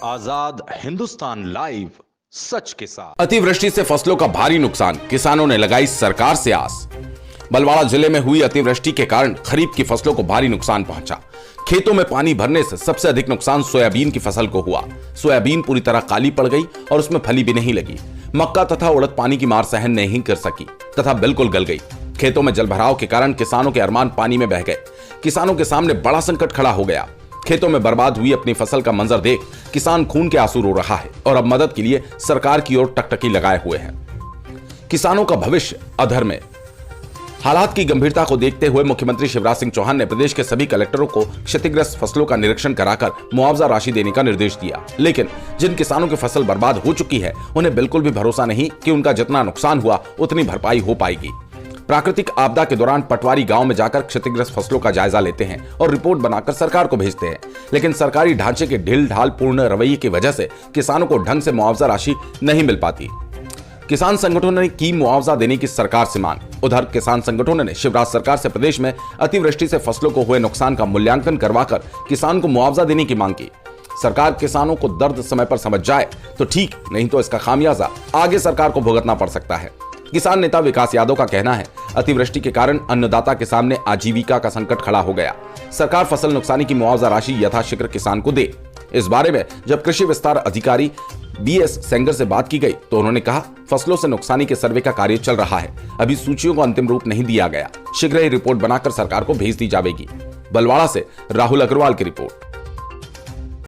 आजाद Hindustan live, सच के साथ। अतिवृष्टि से फसलों का भारी नुकसान, किसानों ने लगाई सरकार से आस। बलवाड़ा जिले में हुई अतिवृष्टि के कारण खरीफ की फसलों को भारी नुकसान पहुंचा। खेतों में पानी भरने से सबसे अधिक नुकसान सोयाबीन की फसल को हुआ। सोयाबीन पूरी तरह काली पड़ गई और उसमें फली भी नहीं लगी। मक्का तथा उड़द पानी की मार सहन नहीं कर सकी तथा बिल्कुल गल गई। खेतों में जलभराव के कारण किसानों के अरमान पानी में बह गए। किसानों के सामने बड़ा संकट खड़ा हो गया। खेतों में बर्बाद हुई अपनी फसल का मंजर देख किसान खून के आंसू रो रहा है और अब मदद के लिए सरकार की ओर टकटकी लगाए हुए है। किसानों का भविष्य अधर में। हालात की गंभीरता को देखते हुए मुख्यमंत्री शिवराज सिंह चौहान ने प्रदेश के सभी कलेक्टरों को क्षतिग्रस्त फसलों का निरीक्षण कराकर मुआवजा राशि देने का निर्देश दिया। लेकिन जिन किसानों की फसल बर्बाद हो चुकी है उन्हें बिल्कुल भी भरोसा नहीं कि उनका जितना नुकसान हुआ उतनी भरपाई हो पाएगी। प्राकृतिक आपदा के दौरान पटवारी गांव में जाकर क्षतिग्रस्त फसलों का जायजा लेते हैं और रिपोर्ट बनाकर सरकार को भेजते हैं। लेकिन सरकारी ढांचे के ढील ढाल पूर्ण रवैये की वजह से किसानों को ढंग से मुआवजा राशि नहीं मिल पाती। किसान संगठनों ने की मुआवजा देने की सरकार से मांग। उधर किसान संगठनों ने शिवराज सरकार से प्रदेश में अतिवृष्टि से फसलों को हुए नुकसान का मूल्यांकन करवाकर किसान को मुआवजा देने की मांग की। सरकार किसानों को दर्द समय पर समझ जाए तो ठीक, नहीं तो इसका खामियाजा आगे सरकार को भुगतना पड़ सकता है। किसान नेता विकास यादव का कहना है, अतिवृष्टि के कारण अन्नदाता के सामने आजीविका का संकट खड़ा हो गया। सरकार फसल नुकसानी की मुआवजा राशि यथाशीघ्र किसान को दे। इस बारे में जब कृषि विस्तार अधिकारी BS सेंगर से बात की गई तो उन्होंने कहा, फसलों से नुकसानी के सर्वे का कार्य चल रहा है। अभी सूचियों को अंतिम रूप नहीं दिया गया। शीघ्र ही रिपोर्ट बनाकर सरकार को भेज दी जाएगी। बलवाड़ा से राहुल अग्रवाल की रिपोर्ट।